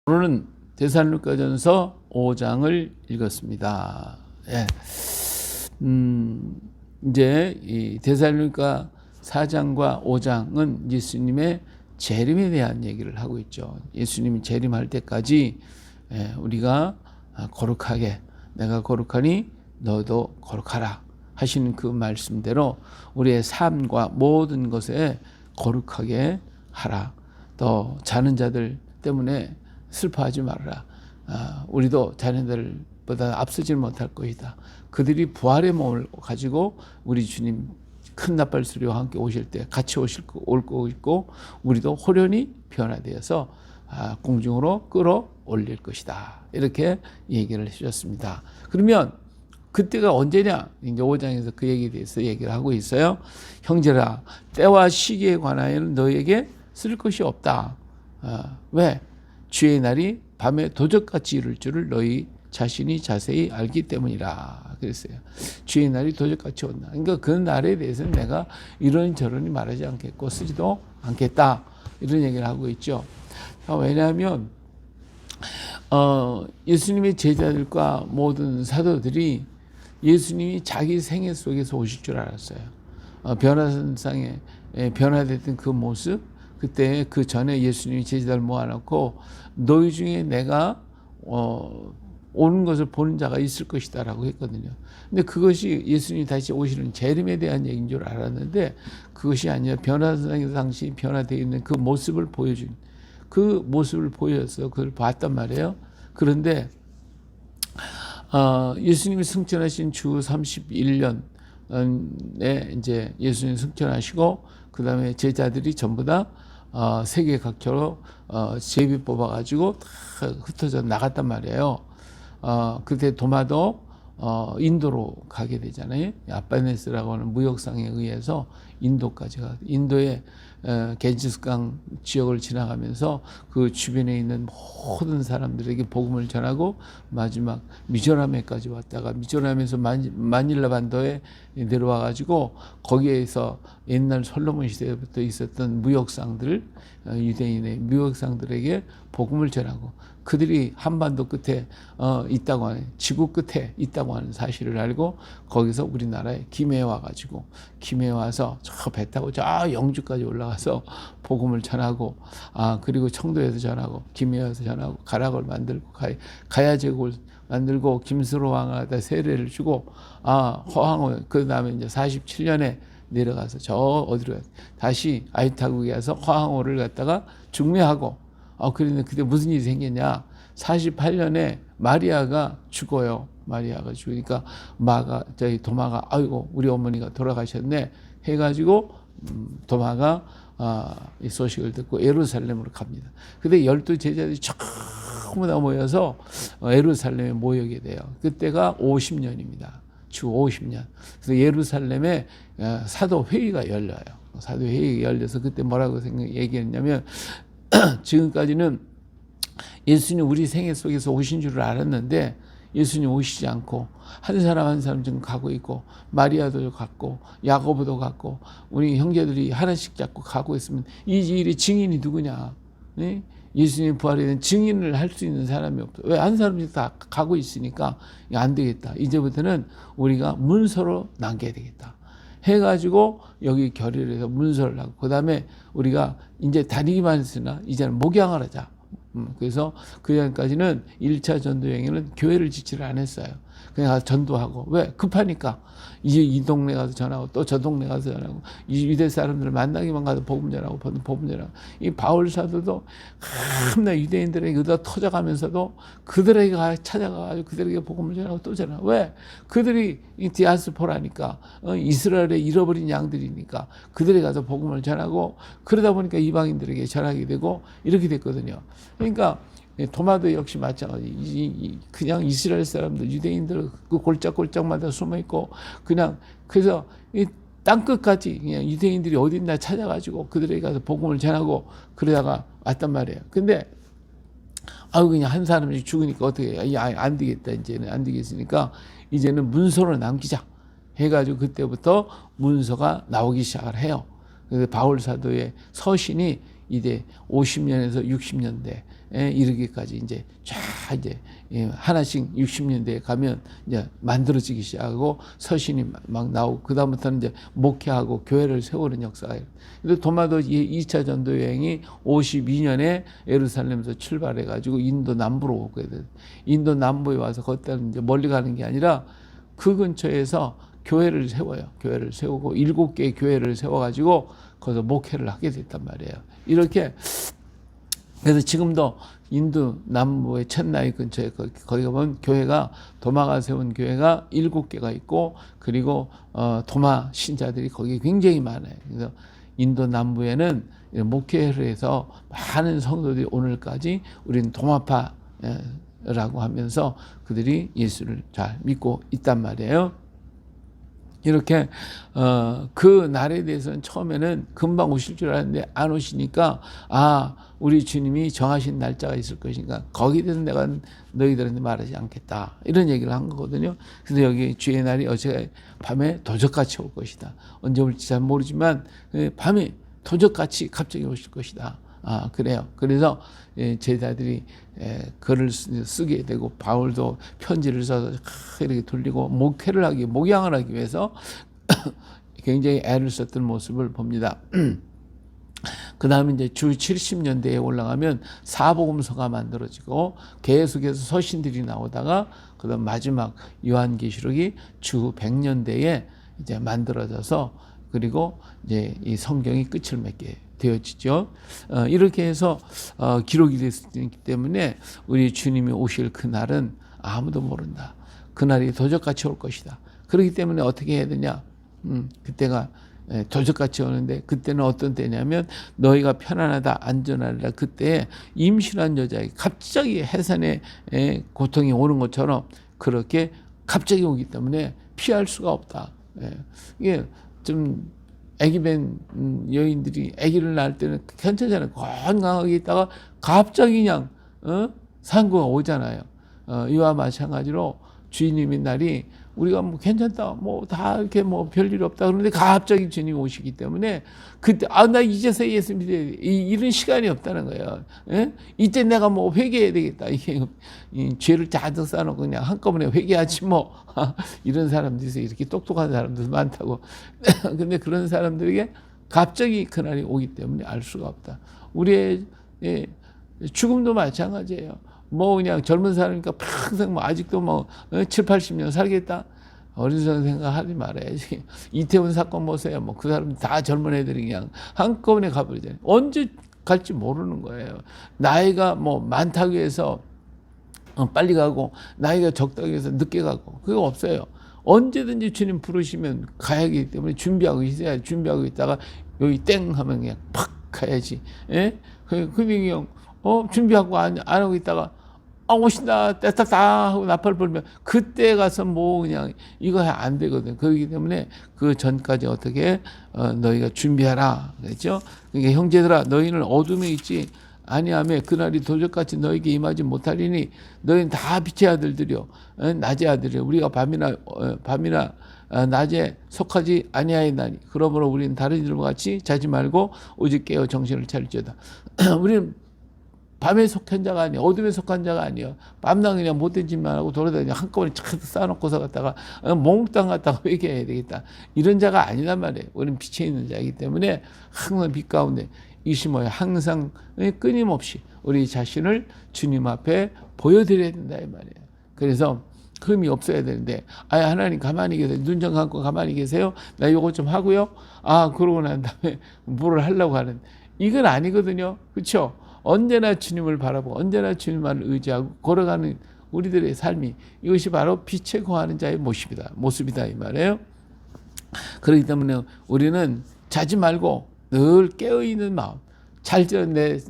오늘은 데살로니가전서 5장을 읽었습니다. 예. 이제 이 데살로니가 4장과 5장은 예수님의 재림에 대한 얘기를 하고 있죠. 예수님이 재림할 때까지 우리가 거룩하게, 내가 거룩하니 너도 거룩하라 하시는 그 말씀대로 우리의 삶과 모든 것에 거룩하게 하라. 또 자는 자들 때문에 슬퍼하지 말아라. 우리도 자네들보다 앞서지 못할 것이다. 그들이 부활의 몸을 가지고 우리 주님 큰 나팔 소리와 함께 오실 때 같이 올 거고 있고, 우리도 호련히 변화되어서 공중으로 끌어올릴 것이다. 이렇게 얘기를 해주셨습니다. 그러면 그때가 언제냐? 이제 5장에서 그 얘기에 대해서 얘기를 하고 있어요. 형제라, 때와 시기에 관하여는 너에게 쓸 것이 없다. 왜? 주의 날이 밤에 도적같이 이룰 줄을 너희 자신이 자세히 알기 때문이라 그랬어요. 주의 날이 도적같이 온다. 그러니까 그 날에 대해서는 내가 이런저런히 말하지 않겠고 쓰지도 않겠다. 이런 얘기를 하고 있죠. 왜냐하면 예수님의 제자들과 모든 사도들이 예수님이 자기 생애 속에서 오실 줄 알았어요. 변화선상에 변화됐던 그 모습, 그때 그 전에 예수님이 제자들 모아놓고 너희 중에 내가 오는 것을 보는 자가 있을 것이다 라고 했거든요. 근데 그것이 예수님이 다시 오시는 재림에 대한 얘기인 줄 알았는데 그것이 아니라 변화선상에서 당시 변화되어 있는 그 모습을 보여준, 그 모습을 보여서 그걸 봤단 말이에요. 그런데 예수님이 승천하신 주 31년에 이제 예수님 승천하시고 그 다음에 제자들이 전부 다 세계 각처로 제비 뽑아가지고 다 흩어져 나갔단 말이에요. 그때 도마도 인도로 가게 되잖아요. 아빠네스라고 하는 무역상에 의해서 인도까지 가. 인도의 겐지스강 지역을 지나가면서 그 주변에 있는 모든 사람들에게 복음을 전하고 마지막 미조라메까지 왔다가 미조라메에서 마닐라 반도에 내려와 가지고 거기에서 옛날 솔로몬 시대부터 있었던 무역상들, 유대인의 무역상들에게 복음을 전하고 그들이 한반도 끝에 있다고 하는, 지구 끝에 있다고 하는 사실을 알고 거기서 우리나라에 김해에 와가지고, 김해에 와서 저 배 타고 저 영주까지 올라가서 복음을 전하고, 그리고 청도에서 전하고, 김해에서 전하고, 가락을 만들고, 가야제국을 만들고, 김수로 왕한테 세례를 주고, 허황을, 그 다음에 이제 47년에 내려가서 저 어디로 다시 아이타국에 가서 허황호를 갖다가 중매하고, 그런데 그때 무슨 일이 생겼냐? 48년에 마리아가 죽어요. 마리아가 죽으니까 도마가 아이고 우리 어머니가 돌아가셨네 해가지고 도마가 이 소식을 듣고 예루살렘으로 갑니다. 근데 12제자들이 전부 다 모여서 예루살렘에 모이게 돼요. 그때가 50년입니다. 주 50년. 그래서 예루살렘에 사도회의가 열려요. 사도회의가 열려서 그때 뭐라고 얘기했냐면 지금까지는 예수님 우리 생애 속에서 오신 줄을 알았는데 예수님 오시지 않고 한 사람 한 사람 지금 가고 있고, 마리아도 갔고 야고보도 갔고 우리 형제들이 하나씩 잡고 가고 있으면 이 일의 증인이 누구냐? 네? 예수님 부활에 대한 증인을 할 수 있는 사람이 없어. 왜? 한 사람씩 다 가고 있으니까 안 되겠다. 이제부터는 우리가 문서로 남겨야 되겠다 해가지고 여기 결의를 해서 문서를 하고, 그 다음에 우리가 이제 다니기만 했으나 이제는 목양을 하자. 그래서 그 전까지는 1차 전도 여행에는 교회를 지지를 안 했어요. 그냥 가서 전도하고. 왜? 급하니까. 이제 이 동네 가서 전하고 또 저 동네 가서 전하고, 이 유대 사람들을 만나기만 가서 복음 전하고 복음 전하고. 이 바울 사도도 참나 유대인들에게 의다 터져가면서도 그들에게 찾아가가지고 그들에게 복음을 전하고 또 전하고. 왜? 그들이 이 디아스포라니까, 이스라엘의 잃어버린 양들이니까 그들에게 가서 복음을 전하고, 그러다 보니까 이방인들에게 전하게 되고 이렇게 됐거든요. 그러니까 도마도 역시 마찬가지. 그냥 이스라엘 사람들, 유대인들 그 골짜골짜마다 숨어 있고, 그냥 그래서 이 땅끝까지 그냥 유대인들이 어딨나 찾아가지고 그들에게 가서 복음을 전하고 그러다가 왔단 말이에요. 근데 그냥 한 사람씩 죽으니까 어떻게 해? 안 되겠다. 이제는 안 되겠으니까 이제는 문서로 남기자 해가지고 그때부터 문서가 나오기 시작을 해요. 그래서 바울 사도의 서신이 이제 50년에서 60년대에 이르기까지 이제 쫙 이제 하나씩 60년대에 가면 이제 만들어지기 시작하고 서신이 막 나오고 그다음부터는 이제 목회하고 교회를 세우는 역사가. 근데 도마도 2차 전도 여행이 52년에 예루살렘에서 출발해 가지고 인도 남부로 오게 돼. 인도 남부에 와서 거기다는 이제 멀리 가는 게 아니라 그 근처에서 교회를 세워요. 교회를 세우고 7개의 교회를 세워가지고 거기서 목회를 하게 됐단 말이에요. 이렇게 그래서 지금도 인도 남부의 첸나이 근처에 거기 가면 교회가 도마가 세운 교회가 7개가 있고 그리고 도마 신자들이 거기 굉장히 많아요. 그래서 인도 남부에는 목회를 해서 많은 성도들이 오늘까지 우리는 도마파라고 하면서 그들이 예수를 잘 믿고 있단 말이에요. 이렇게 그 날에 대해서는 처음에는 금방 오실 줄 알았는데 안 오시니까 우리 주님이 정하신 날짜가 있을 것이니까 거기에 대해서 내가 너희들한테 말하지 않겠다 이런 얘기를 한 거거든요. 그래서 여기 주의 날이 어제 밤에 도적같이 올 것이다. 언제 올지 잘 모르지만 밤에 도적같이 갑자기 오실 것이다. 그래요. 그래서 제자들이 글을 쓰게 되고 바울도 편지를 써서 이렇게 돌리고 목양을 하기 위해서 굉장히 애를 썼던 모습을 봅니다. 그 다음에 이제 주 70년대에 올라가면 사복음서가 만들어지고 계속해서 서신들이 나오다가 그 다음 마지막 요한계시록이 주 100년대에 이제 만들어져서 그리고 이제 이 성경이 끝을 맺게 되어지죠. 이렇게 해서 기록이 됐기 때문에 우리 주님이 오실 그날은 아무도 모른다. 그날이 도적같이 올 것이다. 그렇기 때문에 어떻게 해야 되냐? 그때가 도적같이 오는데 그때는 어떤 때냐면 너희가 편안하다 안전하다. 그때 임신한 여자에게 갑자기 해산의 고통이 오는 것처럼 그렇게 갑자기 오기 때문에 피할 수가 없다. 이게 좀 아기 뵌 여인들이 아기를 낳을 때는 괜찮잖아요. 건강하게 있다가 갑자기 그냥 산구가 오잖아요. 이와 마찬가지로 주님의 날이 우리가 뭐 괜찮다, 뭐 다 이렇게 뭐 별일 없다 그러는데 갑자기 주님이 오시기 때문에 그때 나 이제서 예수 믿어야 돼. 이런 시간이 없다는 거예요. 이때 내가 뭐 회개해야 되겠다. 이게 죄를 잔뜩 쌓아놓고 그냥 한꺼번에 회개하지 뭐 이런 사람들이 있어요. 이렇게 똑똑한 사람들 많다고. 근데 그런 사람들에게 갑자기 그날이 오기 때문에 알 수가 없다. 우리의 죽음도 마찬가지예요. 뭐 그냥 젊은 사람이니까 평생 뭐 아직도 뭐 7, 80년 살겠다. 어리석은 생각하지 말아야지. 이태원 사건 보세요. 뭐 그 사람 다 젊은 애들이 그냥 한꺼번에 가버리잖아요. 언제 갈지 모르는 거예요. 나이가 뭐 많다고 해서 빨리 가고 나이가 적다고 해서 늦게 가고 그거 없어요. 언제든지 주님 부르시면 가야 하기 때문에 준비하고 있어야 준비하고 있다가 여기 땡 하면 그냥 팍 가야지. 근데 그냥 준비하고 안 하고 있다가 오신다 따따따 하고 나팔 불면 그때 가서 뭐 그냥 이거 안 되거든. 그렇기 때문에 그 전까지 어떻게 너희가 준비하라 그랬죠. 그러니까 형제들아 너희는 어둠에 있지 아니하며 그날이 도적같이 너희에게 임하지 못하리니 너희는 다 빛의 아들들이요 낮의 아들이요 우리가 밤이나 낮에 속하지 아니하였나니 그러므로 우리는 다른 이들과 같이 자지 말고 오직 깨어 정신을 차릴지어다. 우리는 밤에 속한 자가 아니야. 어둠에 속한 자가 아니야. 밤낮 그냥 못된 짓만 하고 돌아다니냐. 한꺼번에 착 쌓아놓고서 갔다가 몽땅 갔다가 회개해야 되겠다. 이런 자가 아니란 말이에요. 우리는 빛에 있는 자이기 때문에 항상 빛 가운데 이심어야 항상 끊임없이 우리 자신을 주님 앞에 보여드려야 된다 이 말이에요. 그래서 흠이 없어야 되는데 하나님 가만히 계세요. 눈 좀 감고 가만히 계세요. 나 요거 좀 하고요. 그러고 난 다음에 뭐를 하려고 하는 이건 아니거든요. 그렇죠? 언제나 주님을 바라보고 언제나 주님만을 의지하고 걸어가는 우리들의 삶이 이것이 바로 빛에 거하는 자의 모습이다 이 말이에요. 그렇기 때문에 우리는 자지 말고 늘 깨어있는 마음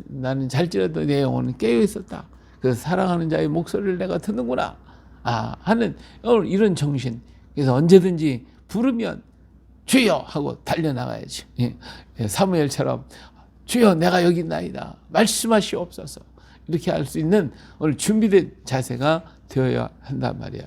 나는 잘지라도 내 영혼은 깨어있었다. 그래서 사랑하는 자의 목소리를 내가 듣는구나 하는 이런 정신. 그래서 언제든지 부르면 주여 하고 달려나가야지. 사무엘처럼 주여 내가 여기 있나이다. 말씀하시옵소서. 이렇게 할 수 있는 오늘 준비된 자세가 되어야 한단 말이야.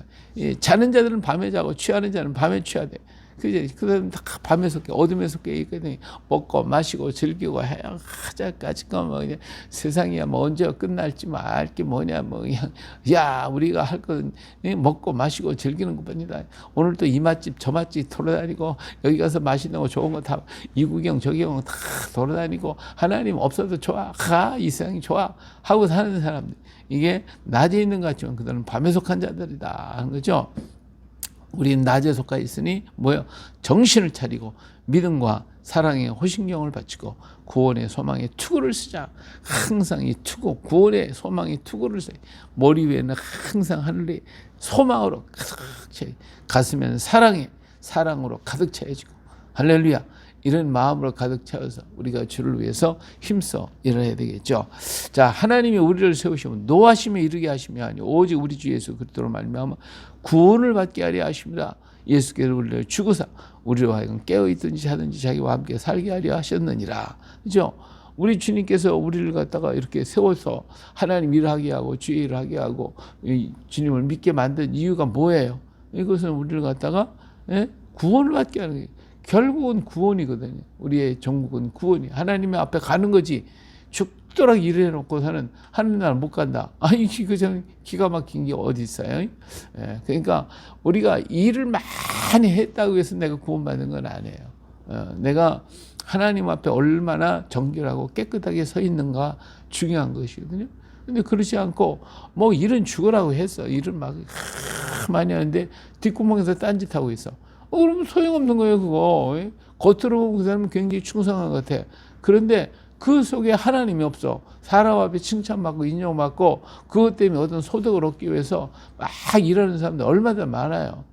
자는 자들은 밤에 자고 취하는 자는 밤에 취하되 그제 그 사람 다 밤에서 깨 어둠에서 깨 있거든요. 먹고 마시고 즐기고 하자까지 뭐 그냥 세상이야 뭐 언제 끝날지 알 게 뭐냐 뭐 그냥 야 우리가 할 건 먹고 마시고 즐기는 것뿐이다. 오늘 또 이 맛집 저 맛집 돌아다니고 여기 가서 맛있는 거 좋은 거 다 이 구경 저 구경 다 돌아다니고 하나님 없어도 좋아 이 세상이 좋아 하고 사는 사람들 이게 낮에 있는 것 같지만 그들은 밤에 속한 자들이다 하는 거죠. 우리는 낮에 속하 있으니 뭐요? 정신을 차리고 믿음과 사랑의 호신경을 바치고 구원의 소망의 투구를 쓰자. 항상 이 투구, 구원의 소망의 투구를 써. 머리 위에는 항상 하늘의 소망으로 가득 차. 가슴에는 사랑으로 가득 차야지고. 할렐루야. 이런 마음으로 가득 차서 우리가 주를 위해서 힘써 일어나야 되겠죠. 자, 하나님이 우리를 세우시면 노하심에 이르게 하시며 아니 오직 우리 주 예수 그리스도로 말미암아 구원을 받게 하려 하십니다. 예수께서 우리를 죽으사 우리로 하여금 깨어 있든지 자든지 자기와 함께 살게 하려 하셨느니라. 그죠? 우리 주님께서 우리를 갖다가 이렇게 세워서 하나님 일을 하게 하고 주의 일을 하게 하고 주님을 믿게 만든 이유가 뭐예요? 이것은 우리를 갖다가 구원을 받게 하는 거예요. 결국은 구원이거든요. 우리의 전국은 구원이. 하나님의 앞에 가는 거지. 죽도록 일을 해놓고 사는 하는 날 못 간다. 아니, 그 기가 막힌 게 어디 있어요? 그러니까 우리가 일을 많이 했다고 해서 내가 구원받는 건 아니에요. 내가 하나님 앞에 얼마나 정결하고 깨끗하게 서 있는가 중요한 것이거든요. 근데 그렇지 않고 뭐 일은 죽으라고 했어. 일을 막 많이 하는데 뒷구멍에서 딴짓하고 있어. 그러면 소용없는 거예요, 그거. 겉으로 보면 그 사람은 굉장히 충성한 것 같아. 그런데 그 속에 하나님이 없어. 사람 앞에 칭찬받고 인정받고 그것 때문에 어떤 소득을 얻기 위해서 막 일하는 사람들 얼마나 많아요.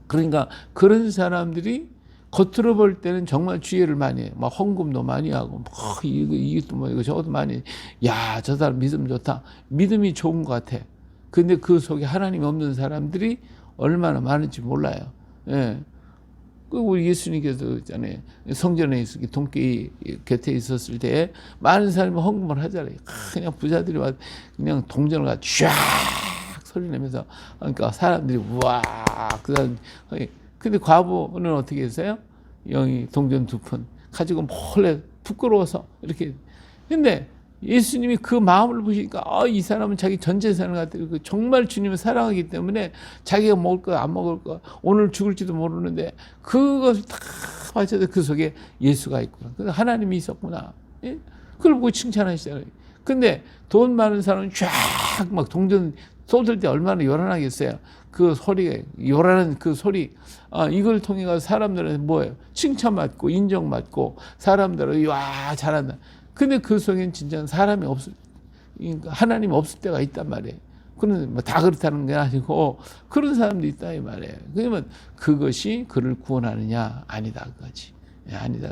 그러니까 그런 사람들이 겉으로 볼 때는 정말 주의를 많이 해. 막 헌금도 많이 하고, 이것도 뭐 이거 저것도 많이 해. 야, 저 사람 믿음 좋다. 믿음이 좋은 것 같아. 근데 그 속에 하나님이 없는 사람들이 얼마나 많은지 몰라요. 그 우리 예수님께서 있잖아요. 성전에 있을 때 돈깨이 곁에 있었을 때 많은 사람이 헌금을 하잖아요. 그냥 부자들이 와 그냥 동전을 가 쫙 소리 내면서 그러니까 사람들이 우와 그다음 근데 과부는 어떻게 했어요? 영이 동전 2푼 가지고 몰래 부끄러워서 이렇게 근데 예수님이 그 마음을 보시니까 이 사람은 자기 전 재산을 갖고 정말 주님을 사랑하기 때문에 자기가 먹을 거 안 먹을 거 오늘 죽을지도 모르는데 그것을 다 바쳐서 그 속에 예수가 있구나. 그래서 하나님이 있었구나. 예? 그걸 보고 칭찬하시잖아요. 근데 돈 많은 사람은 쫙 막 동전 쏟을 때 얼마나 요란하겠어요. 그 소리가 요란한 그 소리 이걸 통해 가서 사람들은 뭐예요? 칭찬받고 인정받고 사람들은 와 잘한다. 근데 그 속엔 진짜 사람이 하나님 없을 때가 있단 말이에요. 그런데 뭐 다 그렇다는 게 아니고 그런 사람도 있다 이 말이에요. 그러면 그것이 그를 구원하느냐? 아니다 그거지. 아니다.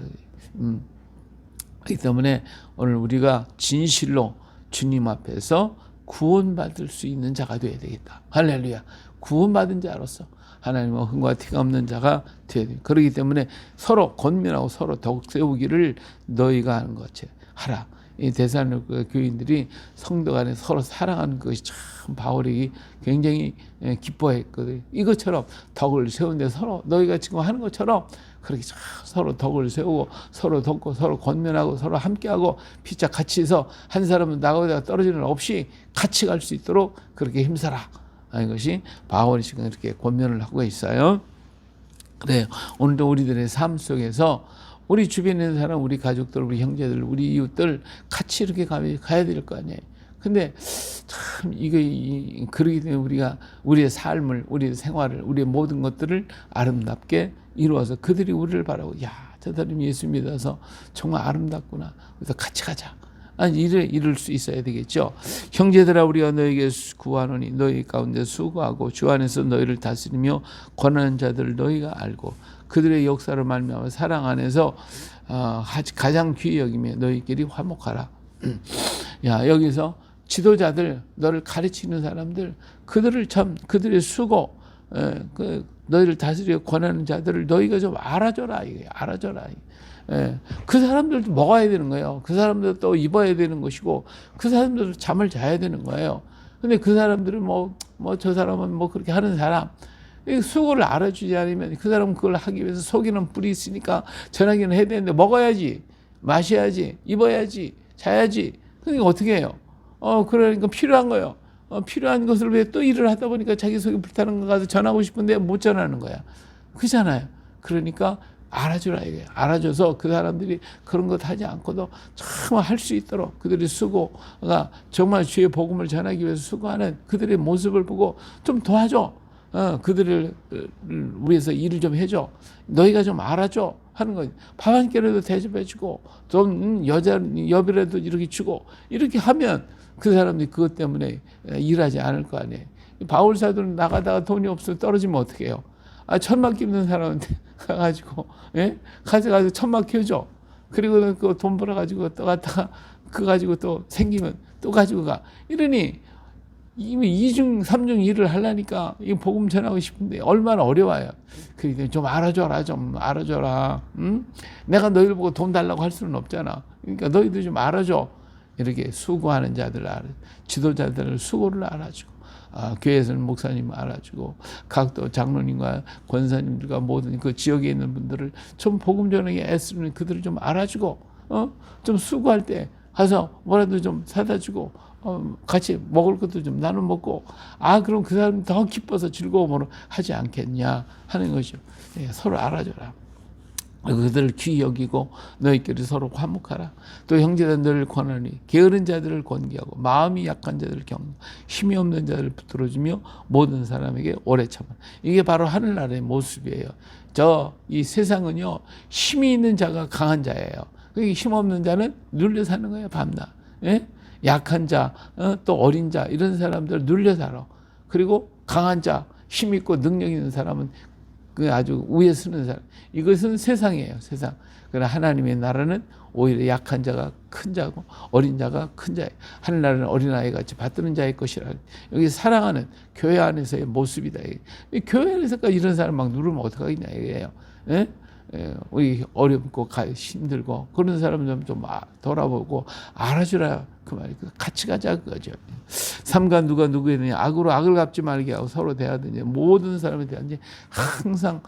그렇기 때문에 오늘 우리가 진실로 주님 앞에서 구원받을 수 있는 자가 되어야 되겠다. 할렐루야. 구원받은 자로서 하나님의 흥과 티가 없는 자가 되어야 돼요. 그렇기 때문에 서로 권면하고 서로 더욱 세우기를 너희가 하는 것이 하라. 이 데살로니가 교인들이 성도 간에 서로 사랑하는 것이 참 바울이 굉장히 기뻐했거든요. 이것처럼 덕을 세우는데 서로 너희가 지금 하는 것처럼 그렇게 서로 덕을 세우고 서로 돕고 서로 권면하고 서로 함께하고 피차 같이 해서 한 사람은 나가다가 떨어지는 없이 같이 갈 수 있도록 그렇게 힘써라. 이것이 바울이 지금 이렇게 권면을 하고 있어요. 그래요. 오늘도 우리들의 삶 속에서 우리 주변에 있는 사람, 우리 가족들, 우리 형제들, 우리 이웃들 같이 이렇게 가야 될 거 아니에요. 근데 참 그러기 때문에 우리가 우리의 삶을, 우리의 생활을, 우리의 모든 것들을 아름답게 이루어서 그들이 우리를 바라고 야, 저 사람이 예수 믿어서 정말 아름답구나. 그래서 같이 가자. 이럴 수 있어야 되겠죠. 형제들아 우리가 너에게 구하노니 너희 가운데 수고하고 주 안에서 너희를 다스리며 권하는 자들을 너희가 알고 그들의 역사를 말미암아 사랑 안에서 가장 귀히 여기며 너희끼리 화목하라. 야 여기서 지도자들 너를 가르치는 사람들 그들의 수고 너희를 다스리고 권하는 자들을 너희가 좀 알아줘라. 알아줘라. 그 사람들도 먹어야 되는 거예요. 그 사람들도 또 입어야 되는 것이고 그 사람들도 잠을 자야 되는 거예요. 근데 그 사람들은 저 사람은 그렇게 하는 사람 수고를 알아주지 않으면 그 사람은 그걸 하기 위해서 속이는 뿔이 있으니까 전화기는 해야 되는데 먹어야지, 마셔야지, 입어야지, 자야지. 그러니까 어떻게 해요? 그러니까 필요한 거예요. 필요한 것을 왜 또 일을 하다 보니까 자기 속이 불타는 거 가서 전하고 싶은데 못 전하는 거야. 그잖아요. 그러니까 알아주라 이거예요. 알아줘서 그 사람들이 그런 것 하지 않고도 참 할 수 있도록 그들의 수고가 정말 주의 복음을 전하기 위해서 수고하는 그들의 모습을 보고 좀 도와줘. 그들을 위해서 일을 좀 해줘. 너희가 좀 알아줘 하는 거지. 밥 한 끼라도 대접해주고 좀 여비라도 이렇게 주고 이렇게 하면 그 사람들이 그것 때문에 일하지 않을 거 아니에요. 바울 사도는 나가다가 돈이 없어 떨어지면 어떻게 해요? 천막 끼는 사람한테 가가지고, 예? 가져가서 천막 켜줘. 그리고 그 돈 벌어가지고 또 갔다가 그 가지고 또 생기면 또 가지고 가. 이러니 이미 2중, 3중 일을 하려니까 이 복음 전하고 싶은데 얼마나 어려워요. 그러니까 좀 알아줘라, 좀 알아줘라. 응? 내가 너희를 보고 돈 달라고 할 수는 없잖아. 그러니까 너희도 좀 알아줘. 이렇게 수고하는 자들 지도자들을 수고를 알아주고 교회에서는 목사님 알아주고 각 또 장로님과 권사님들과 모든 그 지역에 있는 분들을 좀 복음 전하게 애쓰는 그들을 좀 알아주고 좀 수고할 때 가서 뭐라도 좀 사다 주고 같이 먹을 것도 좀 나눠 먹고 그럼 그 사람이 더 기뻐서 즐거움으로 하지 않겠냐 하는 것이죠. 서로 알아줘라. 그들을 귀히 여기고 너희끼리 서로 화목하라. 또 형제들을 권하니 게으른 자들을 권기하고 마음이 약한 자들을 격려 힘이 없는 자들을 붙들어주며 모든 사람에게 오래 참아. 이게 바로 하늘나라의 모습이에요. 이 세상은요 힘이 있는 자가 강한 자예요. 힘 없는 자는 눌려 사는 거예요. 밤낮. 예? 약한 자, 또 어린 자 이런 사람들 눌려 살아. 그리고 강한 자, 힘 있고 능력 있는 사람은 그 아주 위에 서는 사람. 이것은 세상이에요, 세상. 그러나 하나님의 나라는 오히려 약한 자가 큰 자고 어린 자가 큰 자예요. 하늘나라는 어린아이 같이 받드는 자의 것이라. 여기 사랑하는 교회 안에서의 모습이다. 교회 안에서까지 이런 사람 막 누르면 어떡하겠냐 이거예요. 예? 우리 어렵고 힘들고 그런 사람 좀 돌아보고 알아주라 그 말이 같이 가자 그거죠. 삼가 누가 누구에는 악으로 악을 갚지 말게 하고 서로 대하든지 모든 사람에 대한 항상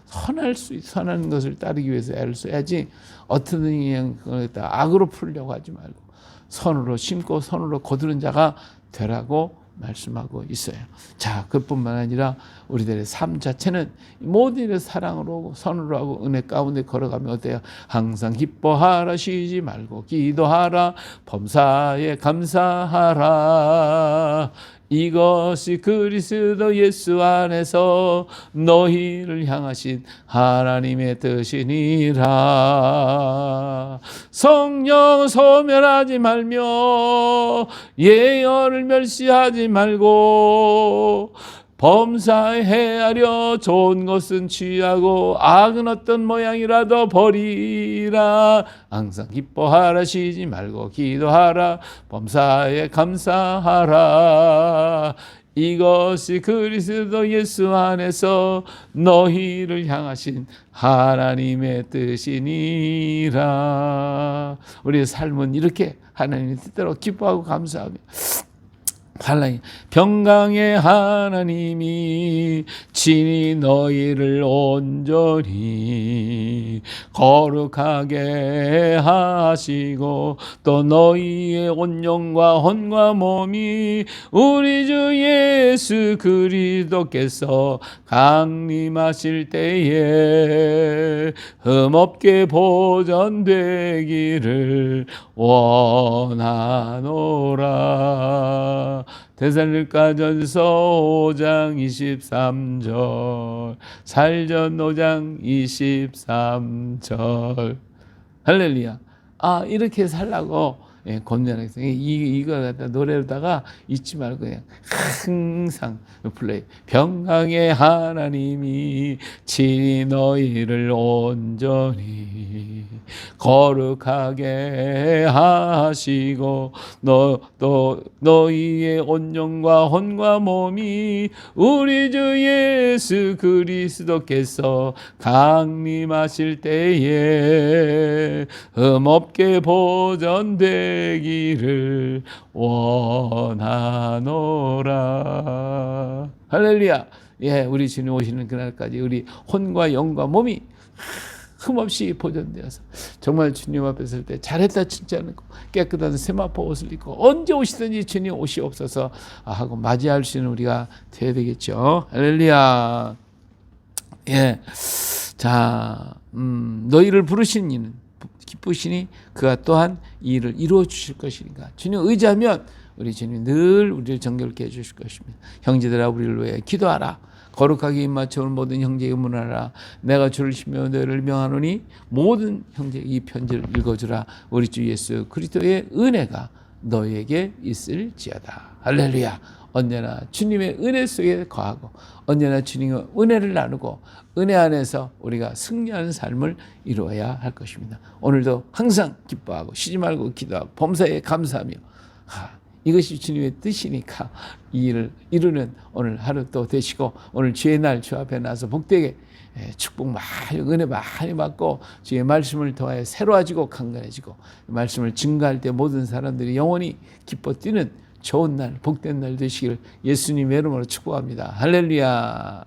선한 것을 따르기 위해서 애를 써야지 어떤 그냥 악으로 풀려고 하지 말고 선으로 심고 선으로 거두는 자가 되라고 말씀하고 있어요. 자, 그뿐만 아니라 우리들의 삶 자체는 모든 일을 사랑으로 선으로 하고 은혜 가운데 걸어가면 어때요? 항상 기뻐하라, 쉬지 말고 기도하라, 범사에 감사하라. 이것이 그리스도 예수 안에서 너희를 향하신 하나님의 뜻이니라. 성령 소멸하지 말며 예언을 멸시하지 말고 범사에 헤아려 좋은 것은 취하고 악은 어떤 모양이라도 버리라. 항상 기뻐하라, 쉬지 말고 기도하라, 범사에 감사하라. 이것이 그리스도 예수 안에서 너희를 향하신 하나님의 뜻이니라. 우리의 삶은 이렇게 하나님의 뜻대로 기뻐하고 감사하며 하나님, 평강의 하나님이 친히 너희를 온전히 거룩하게 하시고 또 너희의 온 영과 혼과 몸이 우리 주 예수 그리스도께서 강림하실 때에 흠없게 보존되기를 원하노라. 데살로니가전서 5장 23절 살전 5장 23절 할렐루야. 이렇게 살라고 권면하겠어요. 이거 갖다 노래로다가 잊지 말고 그냥 항상 플레이. 평강의 하나님이 친히 너희를 온전히 거룩하게 하시고 또 너희의 온 영과 혼과 몸이 우리 주 예수 그리스도께서 강림하실 때에 흠없게 보존되기를 원하노라. 할렐루야. 예, 우리 주님 오시는 그날까지 우리 혼과 영과 몸이 흠없이 보존되어서 정말 주님 앞에 설 때 잘했다 칭찬하고 깨끗한 세마포 옷을 입고 언제 오시든지 주님 오시옵소서 하고 맞이할 수 있는 우리가 되어야 되겠죠. 할렐루야. 예. 자, 너희를 부르신 이는 기쁘시니 그가 또한 이 일을 이루어 주실 것이니까. 주님 의지하면 우리 주님 늘 우리를 정결케 해 주실 것입니다. 형제들아 우리를 위해 기도하라. 거룩하게 입맞춰온 모든 형제에게 문하라. 내가 주를 시며 너희를 명하노니 모든 형제 이 편지를 읽어주라. 우리 주 예수 그리스도의 은혜가 너희에게 있을지어다. 할렐루야. 언제나 주님의 은혜 속에 거하고 언제나 주님의 은혜를 나누고 은혜 안에서 우리가 승리하는 삶을 이루어야 할 것입니다. 오늘도 항상 기뻐하고 쉬지 말고 기도하고 범사에 감사하며 이것이 주님의 뜻이니까 이 일을 이루는 오늘 하루 또 되시고 오늘 주의 날 주 앞에 나서 복되게 축복 많이 은혜 많이 받고 주의 말씀을 통하여 새로워지고 강건해지고 말씀을 증거할 때 모든 사람들이 영원히 기뻐 뛰는 좋은 날 복된 날 되시기를 예수님의 이름으로 축복합니다. 할렐루야.